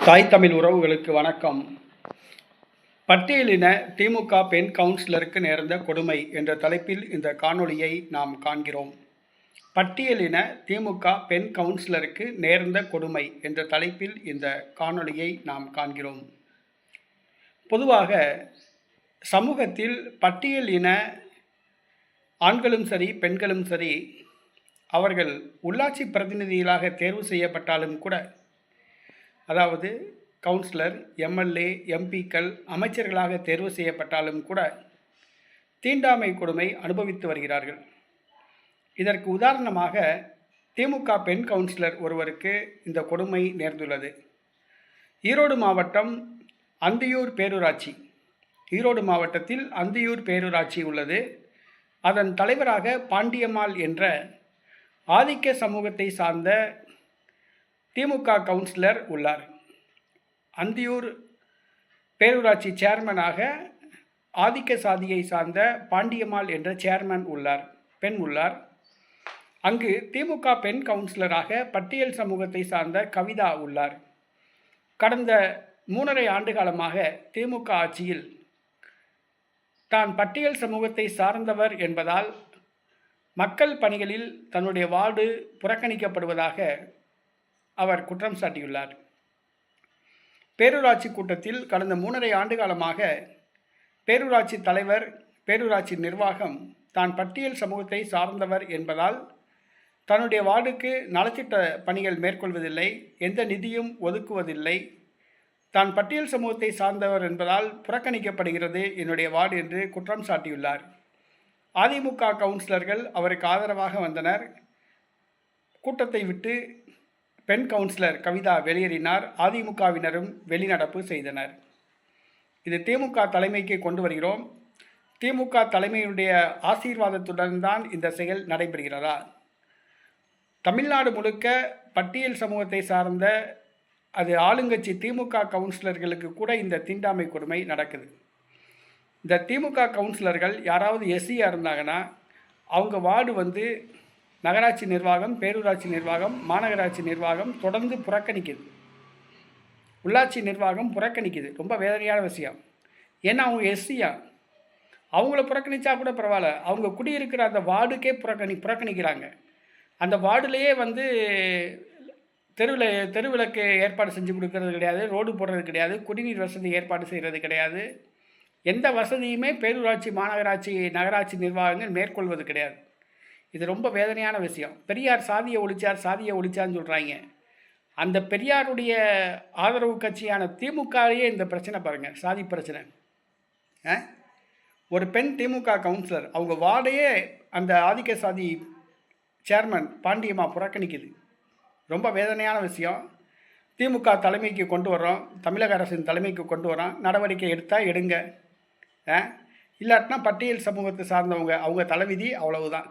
தாய் தமிழ் உறவுகளுக்கு வணக்கம். பட்டியலின திமுக பெண் கவுன்சிலருக்கு நேர்ந்த கொடுமை என்ற தலைப்பில் இந்த காணொளியை நாம் காண்கிறோம். பட்டியலின திமுக பெண் கவுன்சிலருக்கு நேர்ந்த கொடுமை என்ற தலைப்பில் இந்த காணொளியை நாம் காண்கிறோம். பொதுவாக சமூகத்தில் பட்டியலின ஆண்களும் சரி பெண்களும் சரி அவர்கள் உள்ளாட்சி பிரதிநிதிகளாக தேர்வு செய்யப்பட்டாலும் கூட, அதாவது கவுன்சிலர், எம்எல்ஏ, எம்பிக்கள், அமைச்சர்களாக தேர்வு செய்யப்பட்டாலும் கூட தீண்டாமை கொடுமை அனுபவித்து வருகிறார்கள். இதற்கு உதாரணமாக திமுக பெண் கவுன்சிலர் ஒருவருக்கு இந்த கொடுமை நேர்ந்துள்ளது. ஈரோடு மாவட்டம் அந்தியூர் பேரூராட்சி, ஈரோடு மாவட்டத்தில் அந்தியூர் பேரூராட்சி உள்ளது. அதன் தலைவராக பாண்டியம்மாள் என்ற ஆதிக்க சமூகத்தை சார்ந்த திமுக கவுன்சிலர் உள்ளார். அந்தியூர் பேரூராட்சி சேர்மனாக ஆதிக்க சாதியை சார்ந்த பாண்டியம்மாள் என்ற சேர்மன் உள்ளார், பெண் உள்ளார். அங்கு திமுக பெண் கவுன்சிலராக பட்டியல் சமூகத்தை சார்ந்த கவிதா உள்ளார். கடந்த 3.5 ஆண்டு காலமாக திமுக ஆட்சியில் தான் பட்டியல் சமூகத்தை சார்ந்தவர் என்பதால் மக்கள் பணிகளில் தன்னுடைய வார்டு புறக்கணிக்கப்படுவதாக அவர் குற்றம் சாட்டியுள்ளார். பேரூராட்சி கூட்டத்தில் கடந்த 3.5 ஆண்டு காலமாக பேரூராட்சி தலைவர், பேரூராட்சி நிர்வாகம் தான் பட்டியல் சமூகத்தை சார்ந்தவர் என்பதால் தன்னுடைய வார்டுக்கு நலத்திட்ட பணிகள் மேற்கொள்வதில்லை, எந்த நிதியும் ஒதுக்குவதில்லை, தான் பட்டியல் சமூகத்தை சார்ந்தவர் என்பதால் புறக்கணிக்கப்படுகிறது என்னுடைய வார்டு என்று குற்றம் சாட்டியுள்ளார். அதிமுக கவுன்சிலர்கள் அவருக்கு ஆதரவாக வந்தனர். கூட்டத்தை விட்டு பெண் கவுன்சிலர் கவிதா வெளியேறினார். அதிமுகவினரும் வெளிநடப்பு செய்தனர். இது திமுக தலைமைக்கு கொண்டு வருகிறோம். திமுக தலைமையுடைய ஆசீர்வாதத்துடன் தான் இந்த செயல் நடைபெறுகிறதா? தமிழ்நாடு முழுக்க பட்டியல் சமூகத்தை சார்ந்த அது ஆளுங்கட்சி திமுக கவுன்சிலர்களுக்கு கூட இந்த தீண்டாமை கொடுமை நடக்குது. இந்த திமுக கவுன்சிலர்கள் யாராவது எஸ்சியாக இருந்தாங்கன்னா அவங்க வார்டு நகராட்சி நிர்வாகம், பேரூராட்சி நிர்வாகம், மாநகராட்சி நிர்வாகம் தொடர்ந்து புறக்கணிக்குது. உள்ளாட்சி நிர்வாகம் புறக்கணிக்குது. ரொம்ப வேதனையான விஷயம். ஏன்னா அவங்க எஸ்சியா, அவங்கள புறக்கணித்தா கூட பரவாயில்ல, அவங்க குடியிருக்கிற அந்த வார்டுக்கே புறக்கணிக்கிறாங்க. அந்த வார்டுலேயே தெருவிளக்கு ஏற்பாடு செஞ்சு கொடுக்கறது கிடையாது, ரோடு போடுறது கிடையாது, குடிநீர் வசதி ஏற்பாடு செய்கிறது கிடையாது, எந்த வசதியுமே பேரூராட்சி, மாநகராட்சி, நகராட்சி நிர்வாகங்கள் மேற்கொள்வது கிடையாது. இது ரொம்ப வேதனையான விஷயம். பெரியார் சாதியை ஒழிச்சார்னு சொல்கிறாங்க. அந்த பெரியாருடைய ஆதரவு கட்சியான திமுகவையே இந்த பிரச்சனை பாருங்கள், சாதி பிரச்சனை. ஒரு பெண் திமுக கவுன்சிலர் அவங்க வார்டையே அந்த ஆதிக்க சாதி சேர்மன் பாண்டியம்மா புறக்கணிக்குது. ரொம்ப வேதனையான விஷயம். திமுக தலைமைக்கு கொண்டு வரோம், தமிழக அரசின் தலைமைக்கு கொண்டு வரோம், நடவடிக்கை எடுத்தால் எடுங்க, இல்லாட்டினா பட்டியல் சமூகத்தை சார்ந்தவங்க அவங்க தலைவிதி, அவ்வளவுதான்.